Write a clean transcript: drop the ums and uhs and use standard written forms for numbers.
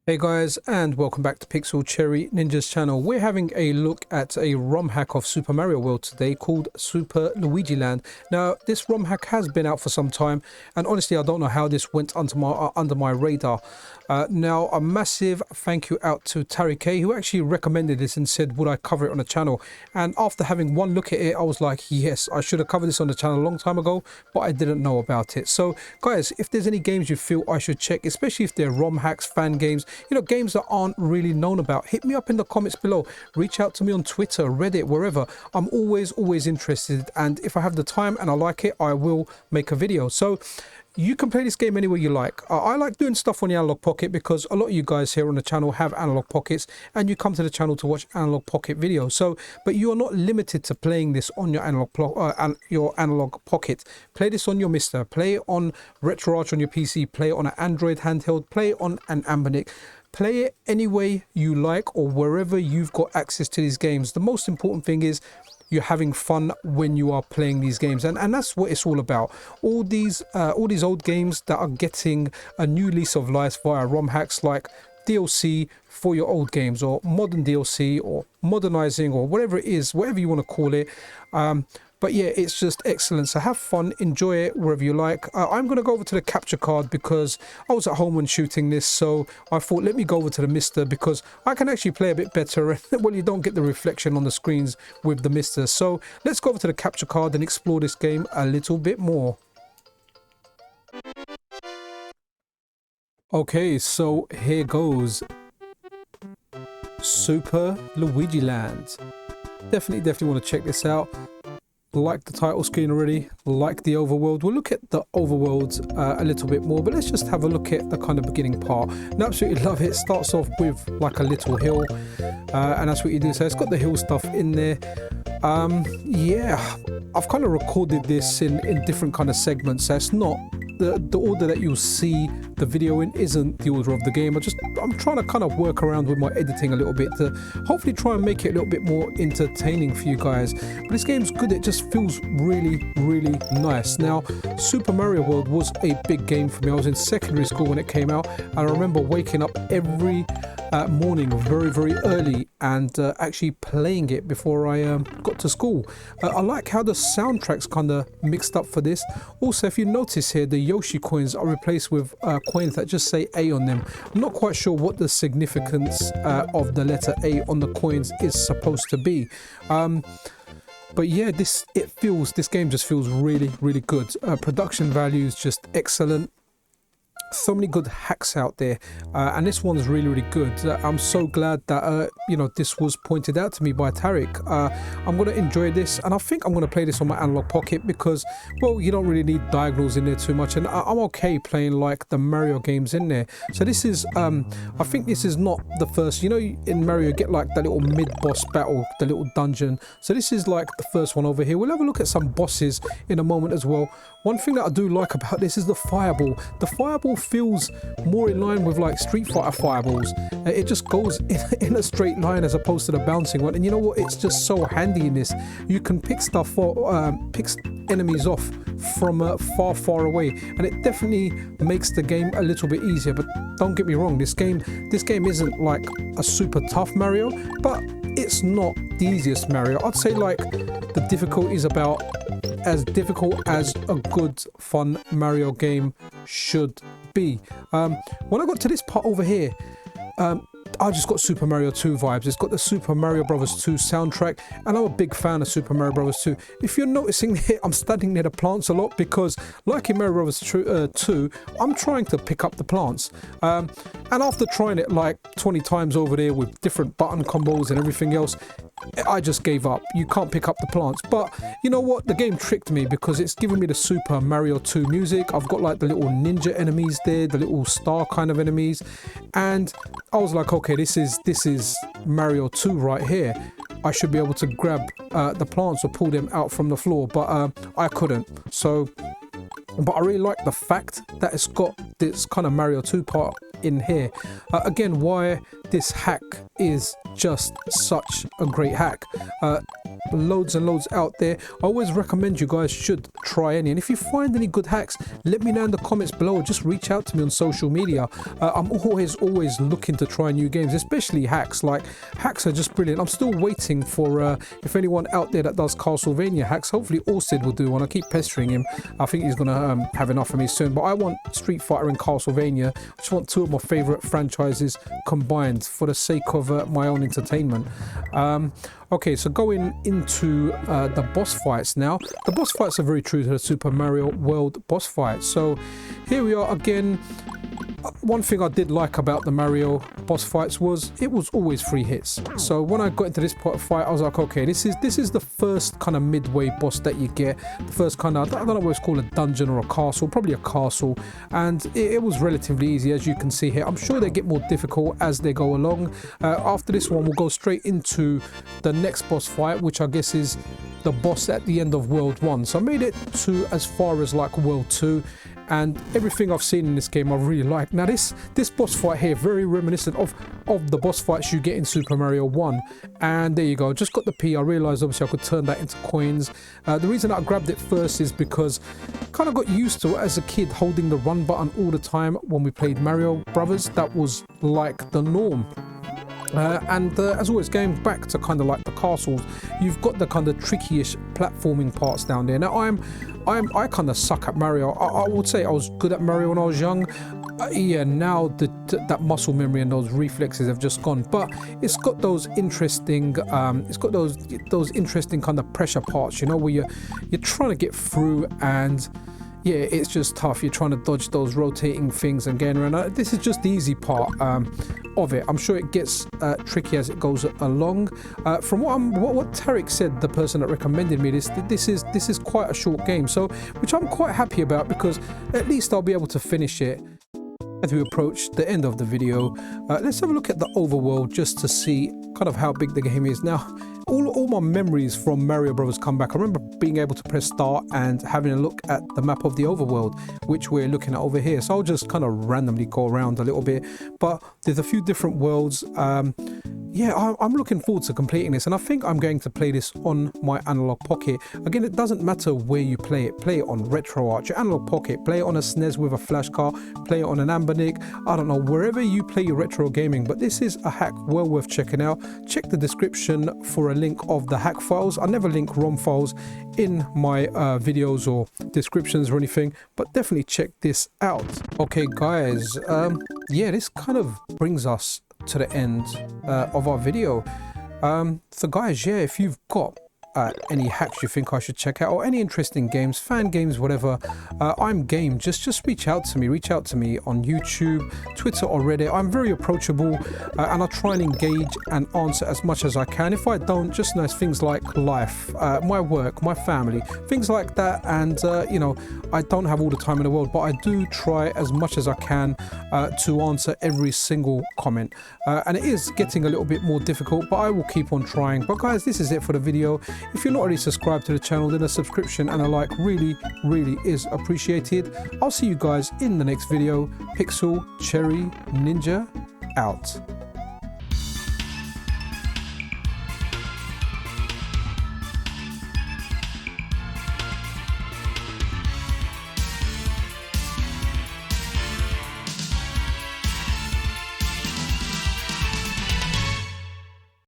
Hey guys, and welcome back to Pixel Cherry Ninja's channel. We're having a look at a ROM hack of Super Mario World today called Super Luigi Land. Now, this ROM hack has been out for some time, and honestly, I don't know how this went under my radar. Now, a massive thank you out to Tariq K, who actually recommended this and said, would I cover it on the channel? And after having one look at it, I was like, yes, I should have covered this on the channel a long time ago, but I didn't know about it. So, guys, if there's any games you feel I should check, especially if they're ROM hacks, fan games, you know, games that aren't really known about, hit me up in the comments below. Reach out to me on Twitter, Reddit, wherever. I'm always interested, and if I have the time and I like it, I will make a video. So you can play this game anywhere you like. I like doing stuff on the Analogue Pocket because a lot of you guys here on the channel have Analogue Pockets and you come to the channel to watch Analogue Pocket videos. So, but you are not limited to playing this on your Analogue Pocket. Play this on your MiSTer, play it on RetroArch on your PC, play it on an Android handheld, play it on an Anbernic. Play it any way you like or wherever you've got access to these games. The most important thing is you're having fun when you are playing these games, and that's what it's all about. All these old games that are getting a new lease of life via ROM hacks, like DLC for your old games, or modern DLC, or modernizing, or whatever it is, whatever you want to call it. But yeah, it's just excellent. So have fun, enjoy it wherever you like. I'm going to go over to the capture card because I was at home when shooting this. So I thought, let me go over to the MiSTer because I can actually play a bit better. Well, you don't get the reflection on the screens with the MiSTer. So let's go over to the capture card and explore this game a little bit more. Okay, so here goes Super Luigi Land. Definitely want to check this out. Like the title screen already, like the overworld. We'll look at the overworld a little bit more, but let's just have a look at the kind of beginning part. And I absolutely love it. It starts off with like a little hill, and that's what you do. So it's got the hill stuff in there. Yeah, I've kind of recorded this in different kind of segments, so it's not the order that you'll see the video in isn't the order of the game. I'm trying to kind of work around with my editing a little bit to hopefully try and make it a little bit more entertaining for you guys. But this game's good. It just feels really nice. Now, Super Mario World was a big game for me. I was in secondary school when it came out, and I remember waking up every morning very early and actually playing it before I got to school. I like how the soundtrack's kind of mixed up for this. Also, if you notice here, the Yoshi coins are replaced with coins that just say A on them. I'm not quite sure what the significance of the letter A on the coins is supposed to be. But yeah, this game just feels really good. Production value is just excellent. So many good hacks out there, and this one's really good. I'm so glad that you know, this was pointed out to me by Tariq. I'm gonna enjoy this, and I think I'm gonna play this on my Analogue Pocket because, well, you don't really need diagonals in there too much, and I'm okay playing like the Mario games in there. So this is I think this is not the first, you know, in Mario you get like the little mid-boss battle, the little dungeon. So this is like the first one over here. We'll have a look at some bosses in a moment as well. One thing that I do like about this is the fireball. The fireball feels more in line with like Street Fighter fireballs. It just goes in a straight line as opposed to the bouncing one. And you know what? It's just so handy in this. You can pick stuff or pick enemies off from far away, and it definitely makes the game a little bit easier. But don't get me wrong, this game isn't like a super tough Mario, but it's not the easiest Mario. I'd say like the difficulty is about as difficult as a good fun Mario game should be. When I got to this part over here, I just got Super Mario 2 vibes. It's got the Super Mario Bros. 2 soundtrack, and I'm a big fan of Super Mario Bros. 2. If you're noticing here, I'm standing near the plants a lot because, like in Mario Bros. 2, I'm trying to pick up the plants. And after trying it like 20 times over there with different button combos and everything else, I just gave up. You can't pick up the plants. But you know what? The game tricked me because it's giving me the Super Mario 2 music. I've got like the little ninja enemies there, the little star kind of enemies, and I was like, okay, this is Mario 2 right here. I should be able to grab the plants or pull them out from the floor, but I couldn't. So, but I really like the fact that it's got this kind of Mario 2 part in here. Again, why this hack is just such a great hack. loads and loads out there. I always recommend you guys should try any, and if you find any good hacks, let me know in the comments below, or just reach out to me on social media. I'm always looking to try new games, especially hacks. Like, hacks are just brilliant. I'm still waiting for if anyone out there that does Castlevania hacks. Hopefully Orsted will do one. I keep pestering him. I think he's gonna have enough of me soon, but I want Street Fighter and Castlevania. I just want two of my favorite franchises combined for the sake of my own entertainment. Okay, so going into the boss fights now. The boss fights are very true to the Super Mario World boss fight. So here we are again. One thing I did like about the Mario boss fights was it was always 3 hits. So when I got into this part of fight, I was like, okay, this is the first kind of midway boss that you get. The first kind of, I don't know what it's called, a dungeon or a castle, probably a castle. And it was relatively easy, as you can see here. I'm sure they get more difficult as they go along. After this one, we'll go straight into the next boss fight, which I guess is the boss at the end of World 1. So I made it to as far as like World 2. And everything I've seen in this game I really like. Now this boss fight here, very reminiscent of the boss fights you get in Super Mario 1. And there you go, just got the P. I realised obviously I could turn that into coins. The reason I grabbed it first is because I kind of got used to it as a kid, holding the run button all the time when we played Mario Brothers. That was like the norm. As always, going back to kind of like the castles, you've got the kind of tricky-ish platforming parts down there. Now I kind of suck at Mario. I would say I was good at Mario when I was young. Yeah, now that muscle memory and those reflexes have just gone. But it's got those interesting, those interesting kind of pressure parts, you know, where you're trying to get through, and yeah, it's just tough. You're trying to dodge those rotating things and getting around. This is just the easy part of it. I'm sure it gets tricky as it goes along. From what Tarek said, the person that recommended me this is quite a short game, so which I'm quite happy about, because at least I'll be able to finish it. As we approach the end of the video, let's have a look at the overworld just to see kind of how big the game is. Now, all my memories from Mario Brothers come back. I remember being able to press start and having a look at the map of the overworld, which we're looking at over here. So I'll just kind of randomly go around a little bit, but there's a few different worlds. Yeah, I'm looking forward to completing this, and I think I'm going to play this on my Analogue Pocket. Again, it doesn't matter where you play it on RetroArch, your Analogue Pocket, play it on a SNES with a flash card, play it on an Anbernic, I don't know, wherever you play your retro gaming. But this is a hack well worth checking out. Check the description for a link of the hack files. I never link ROM files in my videos or descriptions or anything, but definitely check this out. Okay guys, yeah, this kind of brings us to the end of our video. So guys, yeah, if you've got any hacks you think I should check out, or any interesting games, fan games, whatever, I'm game. Just reach out to me on YouTube, Twitter or Reddit. I'm very approachable, and I try and engage and answer as much as I can. If I don't, just know things like life, my work, my family, things like that. And you know, I don't have all the time in the world, but I do try as much as I can to answer every single comment, and it is getting a little bit more difficult, but I will keep on trying. But guys, this is it for the video. If you're not already subscribed to the channel, then a subscription and a like really is appreciated. I'll see you guys in the next video. Pixel Cherry Ninja out.